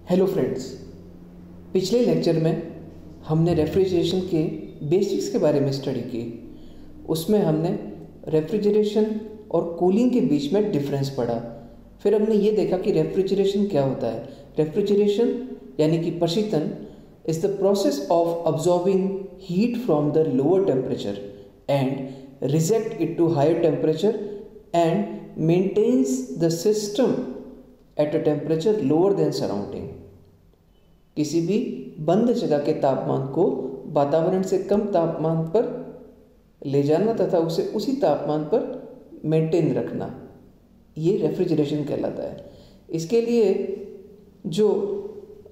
Hello friends, पिछले lecture में हमने रेफ्रिजरेशन के बेसिक्स के बारे में स्टडी की। उसमें हमने रेफ्रिजरेशन और कूलिंग के बीच में डिफरेंस पढ़ा। फिर हमने ये देखा कि रेफ्रिजरेशन क्या होता है। रेफ्रिजरेशन यानी कि प्रशीतन is the process of absorbing heat from the lower temperature and reject it to higher temperature and maintains the system at a temperature lower than surrounding. किसी भी बंद जगह के तापमान को वातावरण से कम तापमान पर ले जाना तथा उसे उसी तापमान पर मेंटेन रखना, ये रेफ्रिजरेशन कहलाता है। इसके लिए जो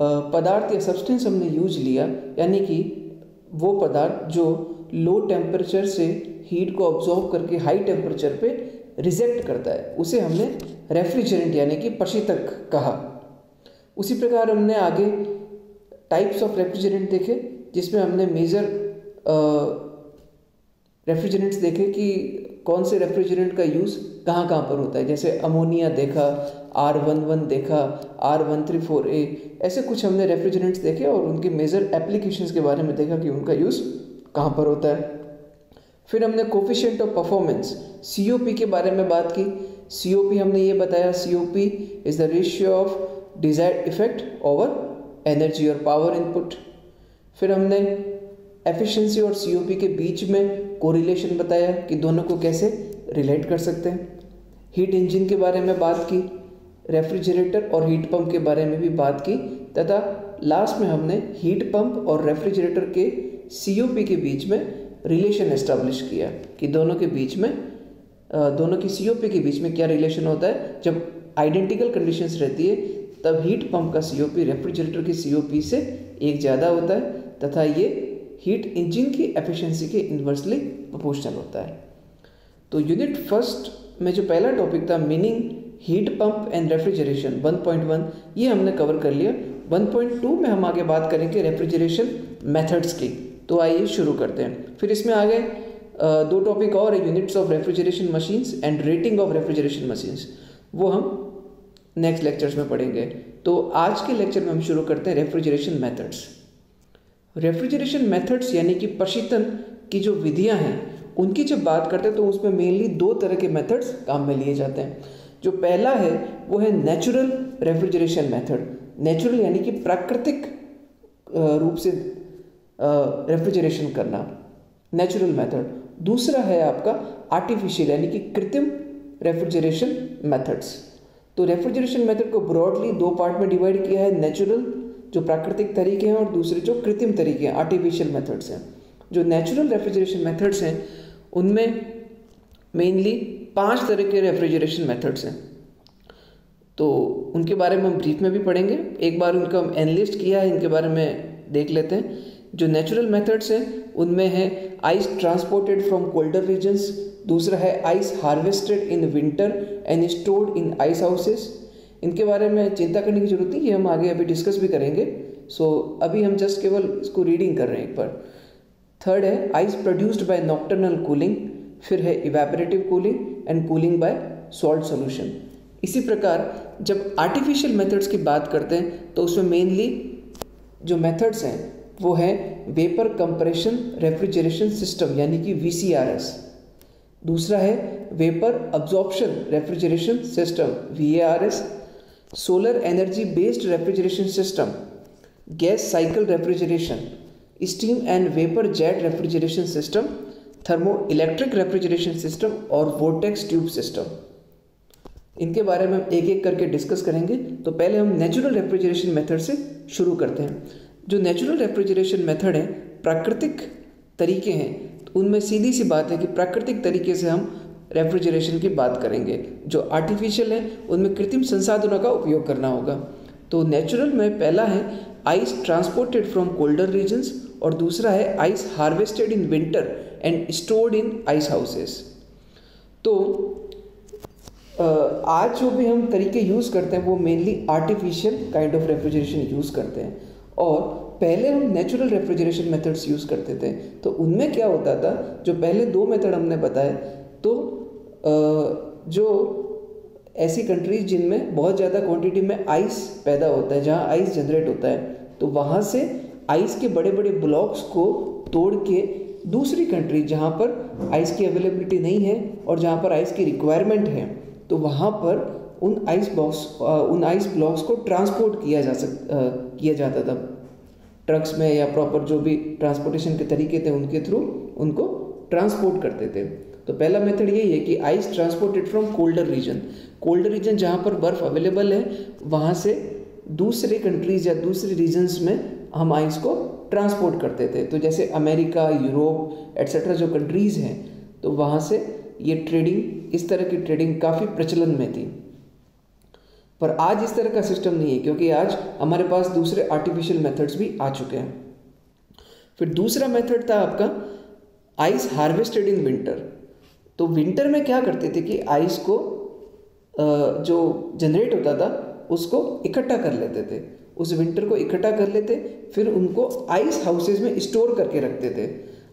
पदार्थ या सब्सटेंस हमने यूज लिया, यानी कि वो पदार्थ जो लो टेम्परेचर से हीट को ऑब्जॉर्व करके हाई टेम्परेचर पे रिजेक्ट करता है, उसे हमने रेफ्रिजरेंट यानी कि प्रशीतक कहा। उसी प्रकार हमने आगे टाइप्स ऑफ रेफ्रिजरेंट देखे, जिसमें हमने मेजर रेफ्रिजरेंट्स देखे कि कौन से रेफ्रिजरेंट का यूज़ कहाँ कहाँ पर होता है। जैसे अमोनिया देखा, R11 देखा, R134A, ऐसे कुछ हमने रेफ्रिजरेंट्स देखे और उनके मेजर एप्लीकेशंस के बारे में देखा कि उनका यूज़ कहाँ पर होता है। फिर हमने कोफिशिएंट ऑफ परफॉर्मेंस COP के बारे में बात की। COP हमने ये बताया, COP is the ratio of desired effect over energy और पावर इनपुट। फिर हमने एफिशिएंसी और COP के बीच में कोरिलेशन बताया कि दोनों को कैसे रिलेट कर सकते हैं। हीट इंजन के बारे में बात की, रेफ्रिजरेटर और हीट पंप के बारे में भी बात की, तथा लास्ट में हमने हीट पंप और रेफ्रिजरेटर के COP के बीच में रिलेशन एस्टेब्लिश किया कि दोनों की COP के बीच में क्या रिलेशन होता है। जब आइडेंटिकल कंडीशंस रहती है तब हीट पंप का COP रेफ्रिजरेटर की COP से एक ज़्यादा होता है तथा ये हीट इंजन की एफिशिएंसी के इन्वर्सली प्रोपोर्शनल होता है। तो यूनिट फर्स्ट में जो पहला टॉपिक था, meaning heat pump and refrigeration 1.1, ये हमने कवर कर लिया। 1.2 में हम आगे बात करेंगे रेफ्रिजरेशन मेथड्स की। तो आइए शुरू करते हैं। फिर इसमें आगे दो टॉपिक और है, units of refrigeration machines and rating of refrigeration machines, वो हम नेक्स्ट लेक्चर्स में पढ़ेंगे। तो आज के लेक्चर में हम शुरू करते हैं रेफ्रिजरेशन मेथड्स। रेफ्रिजरेशन मेथड्स यानी कि प्रशीतन की जो विधियां हैं उनकी जब बात करते हैं तो उसमें मेनली दो तरह के मेथड्स काम में लिए जाते हैं। जो पहला है वो है नेचुरल रेफ्रिजरेशन मेथड। नेचुरल यानी कि प्राकृतिक रूप से रेफ्रिजरेशन करना, नेचुरल मेथड। दूसरा है आपका आर्टिफिशियल यानी कि कृत्रिम रेफ्रिजरेशन मेथड्स। तो रेफ्रिजरेशन मेथड को ब्रॉडली दो पार्ट में डिवाइड किया है, नेचुरल जो प्राकृतिक तरीके हैं और दूसरे जो कृत्रिम तरीके हैं, आर्टिफिशियल मेथड्स हैं। जो नेचुरल रेफ्रिजरेशन मेथड्स हैं उनमें मेनली 5 तरह के रेफ्रिजरेशन मेथड्स हैं। तो उनके बारे में हम ब्रीफ में भी पढ़ेंगे, एक बार उनका हम एनालिस्ट किया है, इनके बारे में देख लेते हैं। जो नेचुरल मेथड्स हैं उनमें है ice transported from colder regions, दूसरा है ice harvested in winter and stored in ice houses. इनके बारे में चिंता करने की जरूरत नहीं, ये हम आगे अभी डिस्कस भी करेंगे। अभी हम जस्ट केवल इसको रीडिंग कर रहे हैं एक बार। थर्ड है ice produced by nocturnal cooling, फिर है evaporative cooling and cooling bye salt solution. इसी प्रकार जब आर्टिफिशियल मेथड्स की बात करते हैं तो उसमें मेनली जो मेथड्स हैं वो है वेपर कंप्रेशन रेफ्रिजरेशन सिस्टम यानी कि VCRS। दूसरा है vapour absorption refrigeration system VARS, solar energy based refrigeration system, gas cycle refrigeration, steam and vapour jet refrigeration system, thermo electric refrigeration system और वोर्टेक्स ट्यूब सिस्टम। इनके बारे में एक एक करके डिस्कस करेंगे। तो पहले हम नेचुरल रेफ्रिजरेशन मेथड से शुरू करते हैं। जो नेचुरल रेफ्रिजरेशन मेथड है, प्राकृतिक तरीके हैं, तो उनमें सीधी सी बात है कि प्राकृतिक तरीके से हम रेफ्रिजरेशन की बात करेंगे। जो आर्टिफिशियल है उनमें कृत्रिम संसाधनों का उपयोग करना होगा। तो नेचुरल में पहला है ice transported from colder regions और दूसरा है ice harvested in winter and stored in ice houses. तो आज जो भी हम तरीके यूज़ करते हैं वो mainly artificial kind of refrigeration use करते हैं, और पहले हम नेचुरल रेफ्रिजरेशन मेथड्स यूज़ करते थे। तो उनमें क्या होता था, जो पहले दो मेथड हमने बताए, तो जो ऐसी कंट्रीज जिनमें बहुत ज़्यादा क्वांटिटी में आइस पैदा होता है, जहाँ आइस जनरेट होता है, तो वहाँ से आइस के बड़े बड़े ब्लॉक्स को तोड़ के दूसरी कंट्री जहाँ पर आइस की अवेलेबिलिटी नहीं है और जहाँ पर आइस की रिक्वायरमेंट है, तो वहाँ पर उन आइस ब्लॉक्स को ट्रांसपोर्ट किया जाता था ट्रक्स में, या प्रॉपर जो भी ट्रांसपोर्टेशन के तरीके थे उनके थ्रू उनको ट्रांसपोर्ट करते थे। तो पहला मेथड यही है कि ice transported from colder region जहाँ पर बर्फ़ अवेलेबल है वहाँ से दूसरे कंट्रीज़ या दूसरे रीजन्स में हम आइस को ट्रांसपोर्ट करते थे। तो जैसे अमेरिका, यूरोप एट्सेट्रा जो कंट्रीज़ हैं, तो वहाँ से ये ट्रेडिंग, इस तरह की ट्रेडिंग काफ़ी प्रचलन में थी। पर आज इस तरह का सिस्टम नहीं है, क्योंकि आज हमारे पास दूसरे आर्टिफिशियल मेथड्स भी आ चुके हैं। फिर दूसरा मेथड था आपका आइस हार्वेस्टेड इन विंटर। तो विंटर में क्या करते थे कि आइस को जो जनरेट होता था उसको इकट्ठा कर लेते थे, उस विंटर को इकट्ठा कर लेते, फिर उनको आइस हाउसेस में स्टोर करके रखते थे।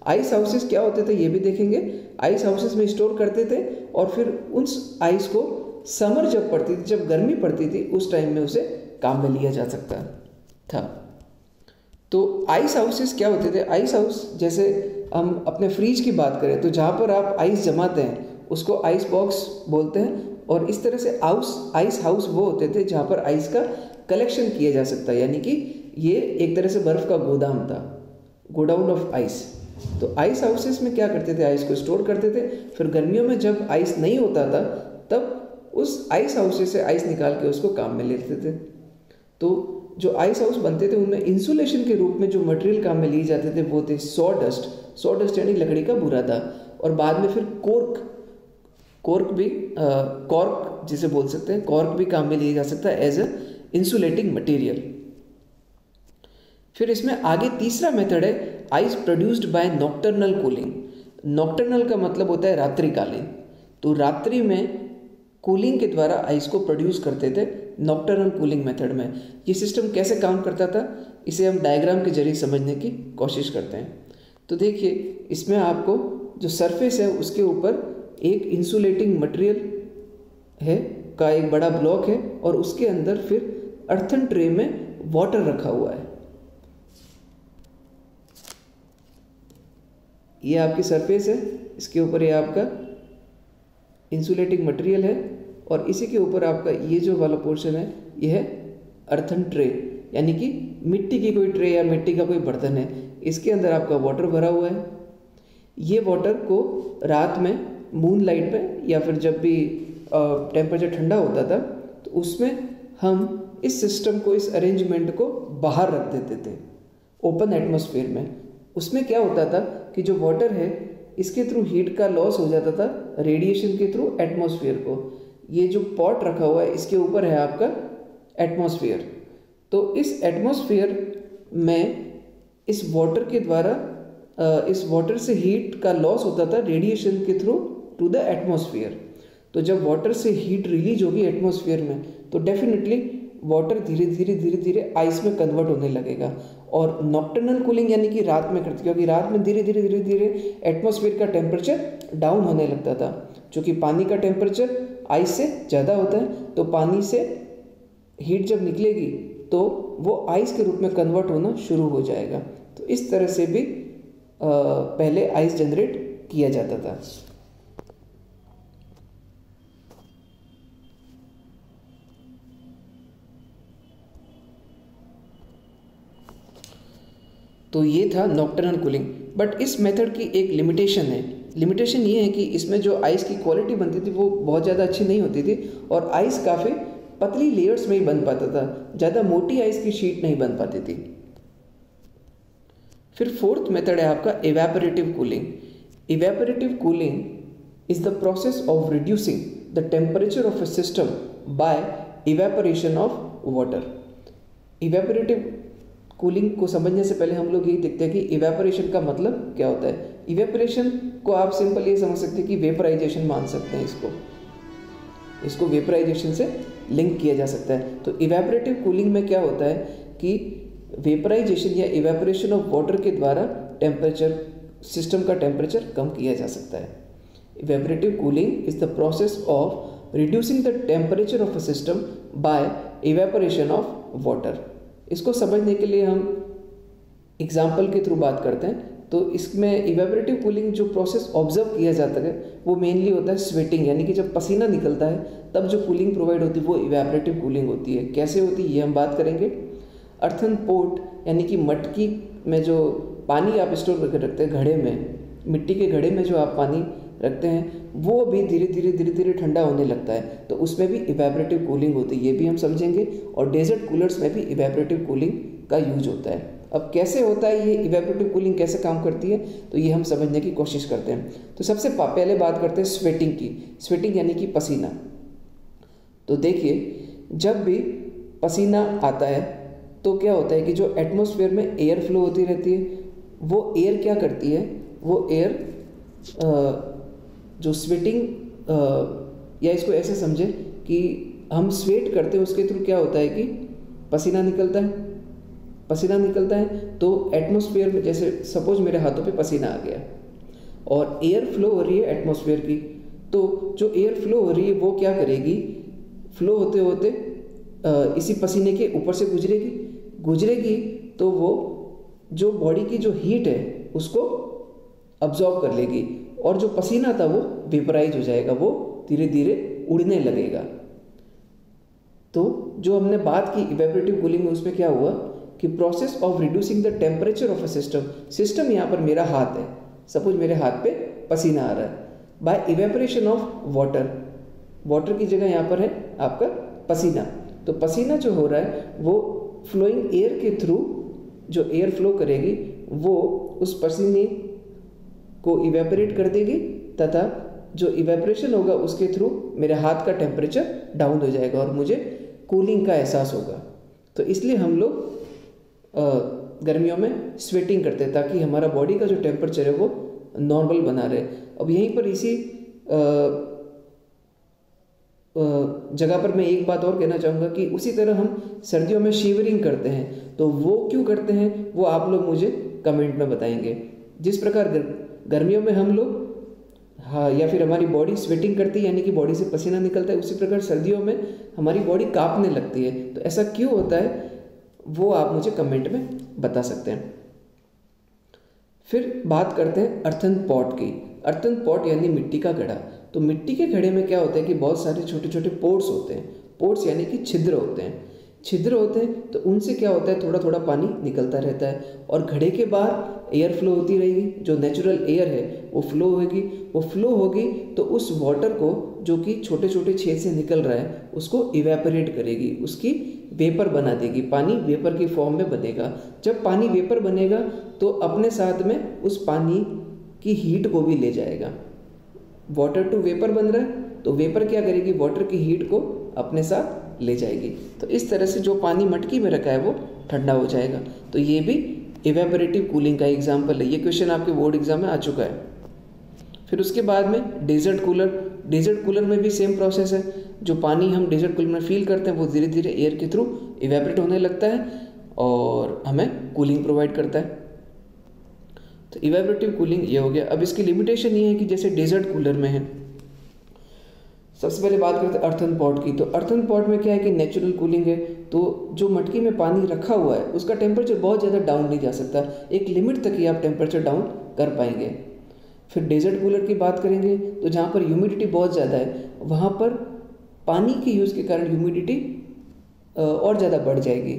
आइस हाउसेस क्या होते थे ये भी देखेंगे। आइस हाउसेस में स्टोर करते थे और फिर उस आइस को समर जब पड़ती थी, जब गर्मी पड़ती थी, उस टाइम में उसे काम में लिया जा सकता था। तो आइस हाउसेस क्या होते थे? आइस हाउस, जैसे हम अपने फ्रीज की बात करें तो जहाँ पर आप आइस जमाते हैं उसको आइस बॉक्स बोलते हैं, और इस तरह से आइस हाउस वो होते थे जहाँ पर आइस का कलेक्शन किया जा सकता है, यानी कि ये एक तरह से बर्फ़ का गोदाम था, गोडाउन ऑफ आइस। तो आइस हाउसेस में क्या करते थे? आइस को स्टोर करते थे, फिर गर्मियों में जब आइस नहीं होता था तब उस आइस हाउसेस से आइस निकाल के उसको काम में लेते थे। तो जो आइस हाउस बनते थे उनमें इंसुलेशन के रूप में जो मटेरियल काम में लिए जाते थे वो थे सॉ-डस्ट यानी लकड़ी का बुरादा, और बाद में फिर कॉर्क जिसे बोल सकते हैं, कॉर्क भी काम में लिया जा सकता है एज अ इंसुलेटिंग मटेरियल। फिर इसमें आगे तीसरा मेथड है ice produced by nocturnal cooling. Nocturnal का मतलब होता है रात्रिकालीन। तो रात्रि में कूलिंग के द्वारा आइस को प्रोड्यूस करते थे नॉक्टर्नल कूलिंग मेथड में। ये सिस्टम कैसे काम करता था इसे हम डायग्राम के जरिए समझने की कोशिश करते हैं। तो देखिए, इसमें आपको जो सरफेस है उसके ऊपर एक इंसुलेटिंग मटेरियल है का एक बड़ा ब्लॉक है, और उसके अंदर फिर अर्थन ट्रे में वाटर रखा हुआ है। ये आपकी सरफेस है, इसके ऊपर ये आपका इंसुलेटिंग मटेरियल है, और इसी के ऊपर आपका ये जो वाला पोर्शन है ये है अर्थन ट्रे, यानी कि मिट्टी की कोई ट्रे या मिट्टी का कोई बर्तन है। इसके अंदर आपका वाटर भरा हुआ है। ये वाटर को रात में मून लाइट में या फिर जब भी टेम्परेचर ठंडा होता था तो उसमें हम इस सिस्टम को, इस अरेंजमेंट को बाहर रख देते थे ओपन एटमॉस्फेयर में। उसमें क्या होता था कि जो वाटर है इसके थ्रू हीट का लॉस हो जाता था रेडिएशन के थ्रू एटमॉस्फेयर को। ये जो पॉट रखा हुआ है इसके ऊपर है आपका एटमॉस्फेयर। तो इस एटमॉस्फेयर में इस वाटर के द्वारा इस वाटर से हीट का लॉस होता था रेडिएशन के थ्रू टू द एटमॉस्फेयर। तो जब वाटर से हीट रिलीज होगी एटमॉस्फेयर में तो डेफिनेटली वाटर धीरे धीरे आइस में कन्वर्ट होने लगेगा। और नॉक्टर्नल कूलिंग यानी कि रात में करती, क्योंकि रात में धीरे धीरे एटमॉस्फेयर का टेम्परेचर डाउन होने लगता था। क्योंकि पानी का टेम्परेचर आइस से ज़्यादा होता है, तो पानी से हीट जब निकलेगी तो वो आइस के रूप में कन्वर्ट होना शुरू हो जाएगा। तो इस तरह से भी पहले आइस जनरेट किया जाता था। तो ये था नॉक्टर्नल कूलिंग। बट इस मेथड की एक लिमिटेशन है। लिमिटेशन ये है कि इसमें जो आइस की क्वालिटी बनती थी वो बहुत ज़्यादा अच्छी नहीं होती थी, और आइस काफ़ी पतली लेयर्स में ही बन पाता था, ज़्यादा मोटी आइस की शीट नहीं बन पाती थी। फिर फोर्थ मेथड है आपका evaporative cooling. Evaporative cooling is the process of reducing the temperature of A system by evaporation of water. Evaporative cooling को समझने से पहले हम लोग यही देखते हैं कि इवेपोरेशन का मतलब क्या होता है। इवेपोरेशन को आप सिंपल ये समझ सकते हैं कि वेपराइजेशन मान सकते हैं, इसको वेपराइजेशन से लिंक किया जा सकता है। तो इवेपोरेटिव कूलिंग में क्या होता है कि वेपराइजेशन या इवेपोरेशन ऑफ वाटर के द्वारा सिस्टम का टेम्परेचर कम किया जा सकता है। Evaporative cooling is the process of reducing the temperature of a system by evaporation of water. इसको समझने के लिए हम एग्जाम्पल के थ्रू बात करते हैं। तो इसमें इवेपोरेटिव कूलिंग जो प्रोसेस ऑब्जर्व किया जाता है वो मेनली होता है स्वेटिंग, यानी कि जब पसीना निकलता है तब जो कूलिंग प्रोवाइड होती है वो इवेपोरेटिव कूलिंग होती है। कैसे होती है ये हम बात करेंगे। अर्थन पोट यानी कि मटकी में जो पानी आप स्टोर करके रखते हैं घड़े में, मिट्टी के घड़े में जो आप पानी रखते हैं वो भी धीरे धीरे ठंडा होने लगता है, तो उसमें भी इवेपोरेटिव कूलिंग होती है, ये भी हम समझेंगे। और डेजर्ट कूलर्स में भी इवेपोरेटिव कूलिंग का यूज होता है। अब कैसे होता है ये इवेपोरेटिव कूलिंग, कैसे काम करती है, तो ये हम समझने की कोशिश करते हैं। तो सबसे पहले बात करते हैं स्वेटिंग की। स्वेटिंग यानी कि पसीना। तो देखिए, जब भी पसीना आता है तो क्या होता है कि जो एटमॉस्फेयर में एयर फ्लो होती रहती है, वो एयर क्या करती है, वो एयर जो स्वेटिंग, या इसको ऐसे समझें कि हम स्वेट करते हैं, उसके थ्रू क्या होता है कि पसीना निकलता है। पसीना निकलता है तो एटमॉस्फेयर में, जैसे सपोज मेरे हाथों पे पसीना आ गया और एयर फ्लो हो रही है एटमॉस्फेयर की, तो जो एयर फ्लो हो रही है वो क्या करेगी, फ्लो होते होते इसी पसीने के ऊपर से गुजरेगी तो वो जो बॉडी की जो हीट है उसको अब्जॉर्ब कर लेगी और जो पसीना था वो वेपराइज हो जाएगा, वो धीरे धीरे उड़ने लगेगा। तो जो हमने बात की इवेपोरेटिव कूलिंग में, उसमें क्या हुआ कि process of reducing the temperature of a system यहाँ पर मेरा हाथ है, सपोज मेरे हाथ पे पसीना आ रहा है, बाय इवेपोरेशन ऑफ वाटर की जगह यहाँ पर है आपका पसीना। तो पसीना जो हो रहा है वो फ्लोइंग एयर के थ्रू, जो एयर फ्लो करेगी वो उस पसीने को इवेपोरेट कर देगी, तथा जो इवेपोरेशन होगा उसके थ्रू मेरे हाथ का टेम्परेचर डाउन हो जाएगा और मुझे कूलिंग का एहसास होगा। तो इसलिए हम लोग गर्मियों में स्वेटिंग करते हैं ताकि हमारा बॉडी का जो टेम्परेचर है वो नॉर्मल बना रहे। अब यहीं पर इसी जगह पर मैं एक बात और कहना चाहूँगा कि उसी तरह हम सर्दियों में शिवरिंग करते हैं, तो वो क्यों करते हैं वो आप लोग मुझे कमेंट में बताएंगे। जिस प्रकार गर्मियों में हम लोग या फिर हमारी बॉडी स्वेटिंग करती है यानी कि बॉडी से पसीना निकलता है, उसी प्रकार सर्दियों में हमारी बॉडी कांपने लगती है। तो ऐसा क्यों होता है वो आप मुझे कमेंट में बता सकते हैं। फिर बात करते हैं अर्थन पॉट की। अर्थन पॉट यानी मिट्टी का घड़ा। तो मिट्टी के घड़े में क्या होता है कि बहुत सारे छोटे छोटे पोर्स होते हैं। पोर्स यानी कि छिद्र होते हैं। तो उनसे क्या होता है, थोड़ा थोड़ा पानी निकलता रहता है और घड़े के बाहर एयर फ्लो होती रहेगी। जो नेचुरल एयर है वो फ्लो होगी तो उस वाटर को, जो कि छोटे छोटे छेद से निकल रहा है, उसको इवेपोरेट करेगी, उसकी वेपर बना देगी। पानी वेपर की फॉर्म में बनेगा। जब पानी वेपर बनेगा तो अपने साथ में उस पानी की हीट को भी ले जाएगा। वाटर टू वेपर बन रहा है तो वेपर क्या करेगी, वाटर की हीट को अपने साथ ले जाएगी। तो इस तरह से जो पानी मटकी में रखा है वो ठंडा हो जाएगा। तो ये भी इवेपोरेटिव कूलिंग का एग्जाम्पल है। ये क्वेश्चन आपके बोर्ड एग्जाम में आ चुका है। फिर उसके बाद में डेजर्ट कूलर में भी सेम प्रोसेस है। जो पानी हम डेजर्ट कूलर में फील करते हैं वो धीरे धीरे एयर के थ्रू इवेपोरेट होने लगता है और हमें कूलिंग प्रोवाइड करता है। तो इवेपोरेटिव कूलिंग ये हो गया। अब इसकी लिमिटेशन ये है कि जैसे डेजर्ट कूलर में है, सबसे पहले बात करते हैं अर्थन पॉट की। तो अर्थन पॉट में क्या है कि नेचुरल कूलिंग है, तो जो मटकी में पानी रखा हुआ है उसका टेम्परेचर बहुत ज़्यादा डाउन नहीं जा सकता, एक लिमिट तक ही आप टेम्परेचर डाउन कर पाएंगे। फिर डेजर्ट कूलर की बात करेंगे तो जहाँ पर ह्यूमिडिटी बहुत ज़्यादा है वहाँ पर पानी के यूज़ के कारण ह्यूमिडिटी और ज़्यादा बढ़ जाएगी।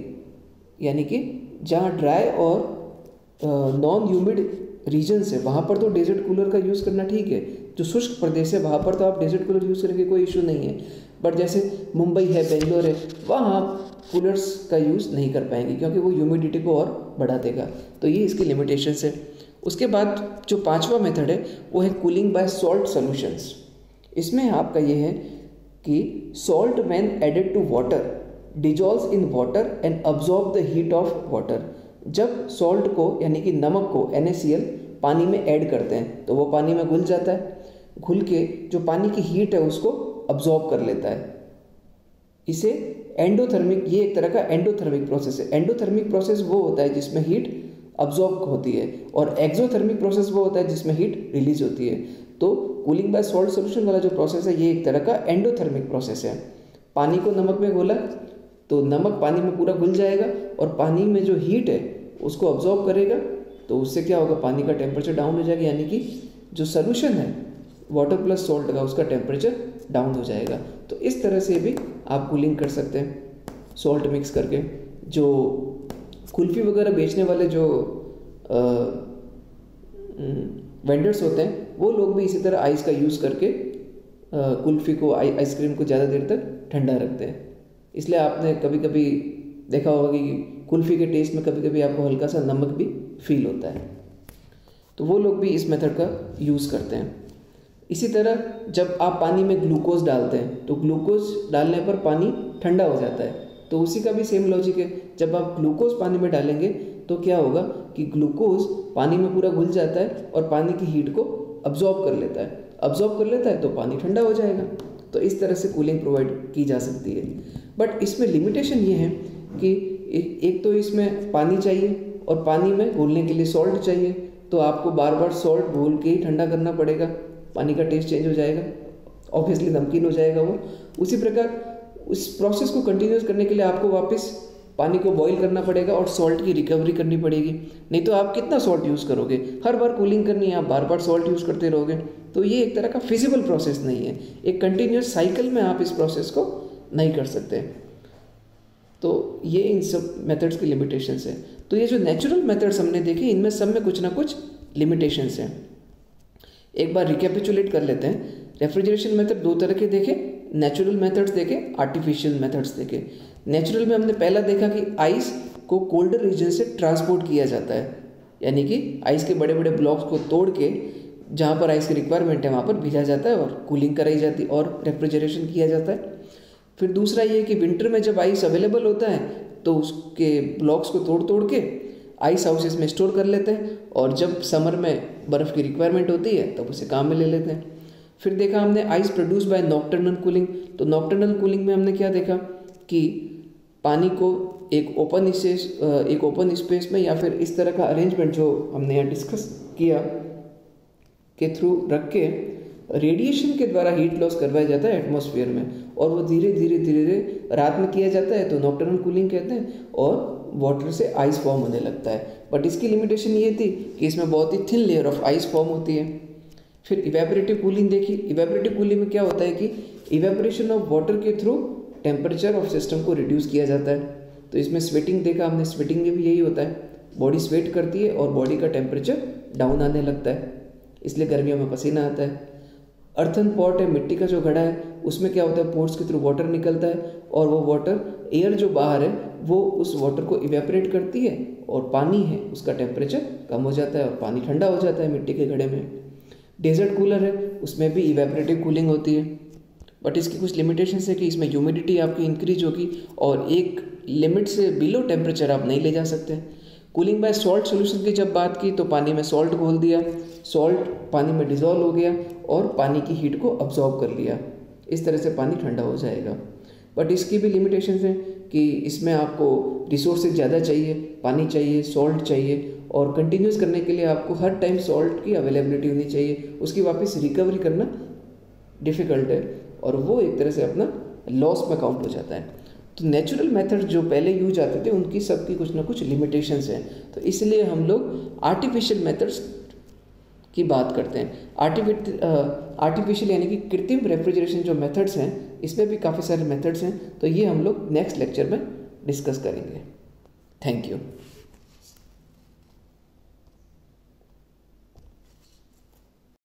यानी कि जहाँ ड्राई और नॉन ह्यूमिड रीजन्स है वहाँ पर तो डेजर्ट कूलर का यूज़ करना ठीक है। जो शुष्क प्रदेश है वहाँ पर तो आप डेजर्ट कूलर यूज़ करेंगे, कोई इशू नहीं है। बट जैसे मुंबई है, बेंगलोर है, वहाँ आप कूलर्स का यूज़ नहीं कर पाएंगे क्योंकि वो ह्यूमिडिटी को और बढ़ा देगा। तो ये इसकी लिमिटेशंस है। उसके बाद जो पांचवा मेथड है वो है कूलिंग बाय सॉल्ट सॉल्यूशंस। इसमें आपका ये है कि salt when added to water dissolves in water and absorb the heat of water. जब सॉल्ट को यानी कि नमक को NaCl पानी में ऐड करते हैं तो वो पानी में घुल जाता है, घुल के जो पानी की हीट है उसको अब्जॉर्ब कर लेता है। इसे एंडोथर्मिक, ये एक तरह का एंडोथर्मिक प्रोसेस है। एंडोथर्मिक प्रोसेस वो होता है जिसमें हीट अब्जॉर्ब होती है और एक्सोथर्मिक प्रोसेस वो होता है जिसमें हीट रिलीज होती है। तो कूलिंग बाय सॉल्ट सोल्यूशन वाला जो प्रोसेस है ये एक तरह का एंडोथर्मिक प्रोसेस है। पानी को नमक में घोला तो नमक पानी में पूरा घुल जाएगा और पानी में जो हीट है उसको अब्जॉर्ब करेगा, तो उससे क्या होगा, पानी का टेम्परेचर डाउन हो जाएगा, यानी कि जो सोल्यूशन है वाटर प्लस सॉल्ट का उसका टेम्परेचर डाउन हो जाएगा। तो इस तरह से भी आप कूलिंग कर सकते हैं सॉल्ट मिक्स करके। जो कुल्फ़ी वगैरह बेचने वाले जो वेंडर्स होते हैं वो लोग भी इसी तरह आइस का यूज़ करके कुल्फ़ी को आइसक्रीम को ज़्यादा देर तक ठंडा रखते हैं। इसलिए आपने कभी कभी देखा होगा कि कुल्फ़ी के टेस्ट में कभी कभी आपको हल्का सा नमक भी फील होता है, तो वो लोग भी इस मेथड का यूज़ करते हैं। इसी तरह जब आप पानी में ग्लूकोज डालते हैं तो ग्लूकोज डालने पर पानी ठंडा हो जाता है, तो उसी का भी सेम लॉजिक है। जब आप ग्लूकोज पानी में डालेंगे तो क्या होगा कि ग्लूकोज पानी में पूरा घुल जाता है और पानी की हीट को अब्जॉर्ब कर लेता है। अब्जॉर्ब कर लेता है तो पानी ठंडा हो जाएगा। तो इस तरह से कूलिंग प्रोवाइड की जा सकती है। बट इसमें लिमिटेशन ये है कि एक तो इसमें पानी चाहिए और पानी में घोलने के लिए सॉल्ट चाहिए, तो आपको बार बार सॉल्ट घोल के ही ठंडा करना पड़ेगा, पानी का टेस्ट चेंज हो जाएगा, ऑब्वियसली नमकीन हो जाएगा वो। उसी प्रकार उस प्रोसेस को कंटिन्यूस करने के लिए आपको वापस पानी को बॉईल करना पड़ेगा और सॉल्ट की रिकवरी करनी पड़ेगी। नहीं तो आप कितना सॉल्ट यूज़ करोगे, हर बार कूलिंग करनी है, आप बार बार सॉल्ट यूज़ करते रहोगे, तो ये एक तरह का फिजिबल प्रोसेस नहीं है। एक कंटिन्यूस साइकिल में आप इस प्रोसेस को नहीं कर सकते। तो ये इन सब मेथड्स की लिमिटेशंस है। तो ये जो नेचुरल मेथड्स हमने देखे इनमें सब में कुछ ना कुछ लिमिटेशंस हैं। एक बार रिकैपिचुलेट कर लेते हैं। रेफ्रिजरेशन मेथड दो तरह के देखे, नेचुरल मेथड्स देखे, आर्टिफिशियल मेथड्स देखे। नेचुरल में हमने पहला देखा कि आइस को कोल्डर रीजन से ट्रांसपोर्ट किया जाता है, यानी कि आइस के बड़े बड़े ब्लॉक्स को तोड़ के जहाँ पर आइस की रिक्वायरमेंट है वहाँ पर भेजा जाता है और कूलिंग कराई जाती है और रेफ्रिजरेशन किया जाता है। फिर दूसरा ये कि विंटर में जब आइस अवेलेबल होता है तो उसके ब्लॉक्स को तोड़ तोड़ के आइस हाउसेस में स्टोर कर लेते हैं और जब समर में बर्फ़ की रिक्वायरमेंट होती है तब उसे काम में ले लेते हैं। फिर देखा हमने ice produce by nocturnal cooling. तो नॉकटर्नल कूलिंग में हमने क्या देखा कि पानी को एक ओपन स्पेस में या फिर इस तरह का अरेंजमेंट जो हमने यहाँ डिस्कस किया के थ्रू रख के रेडिएशन के द्वारा हीट लॉस करवाया जाता है एटमॉस्फेयर में, और वो धीरे धीरे रात में किया जाता है तो नॉकटर्नल कूलिंग कहते हैं, और वाटर से आइस फॉर्म होने लगता है। बट इसकी लिमिटेशन ये थी कि इसमें बहुत ही thin layer of ice form होती है। फिर इवेपोरेटिव कूलिंग देखी। इवेपोरेटिव कूलिंग में क्या होता है कि इवेपोरेशन ऑफ वाटर के थ्रू टेम्परेचर ऑफ सिस्टम को रिड्यूस किया जाता है। तो इसमें स्वेटिंग देखा हमने, स्वेटिंग में भी यही होता है, बॉडी स्वेट करती है और बॉडी का टेम्परेचर डाउन आने लगता है, इसलिए गर्मियों में पसीना आता है। अर्थन पॉट है, मिट्टी का जो घड़ा है, उसमें क्या होता है, पोर्स के थ्रू वाटर निकलता है और वो वाटर, एयर जो बाहर है वो उस वाटर को इवेपोरेट करती है और पानी है उसका टेम्परेचर कम हो जाता है और पानी ठंडा हो जाता है मिट्टी के घड़े में। डेजर्ट कूलर है, उसमें भी इवेपोरेटिव कूलिंग होती है, बट इसकी कुछ लिमिटेशंस है कि इसमें ह्यूमिडिटी आपकी इंक्रीज होगी और एक लिमिट से बिलो टेम्परेचर आप नहीं ले जा सकते। कूलिंग बाय सॉल्ट सोल्यूशन की जब बात की तो पानी में सॉल्ट घोल दिया, सॉल्ट पानी में डिज़ोल्व हो गया और पानी की हीट को अब्जॉर्ब कर लिया, इस तरह से पानी ठंडा हो जाएगा। बट इसकी भी लिमिटेशंस हैं कि इसमें आपको रिसोर्सेज ज़्यादा चाहिए, पानी चाहिए, सॉल्ट चाहिए, और कंटिन्यूस करने के लिए आपको हर टाइम सॉल्ट की अवेलेबिलिटी होनी चाहिए, उसकी वापस रिकवरी करना डिफ़िकल्ट है और वो एक तरह से अपना लॉस में काउंट हो जाता है। तो नेचुरल मेथड जो पहले यूज आते थे उनकी सबकी कुछ ना कुछ लिमिटेशंस हैं, तो इसलिए हम लोग आर्टिफिशियल मेथड्स की बात करते हैं। आर्टिफिशियल यानी कि कृत्रिम रेफ्रिजरेशन जो मेथड्स हैं, इसमें भी काफ़ी सारे मेथड्स हैं, तो ये हम लोग नेक्स्ट लेक्चर में डिस्कस करेंगे। Thank you.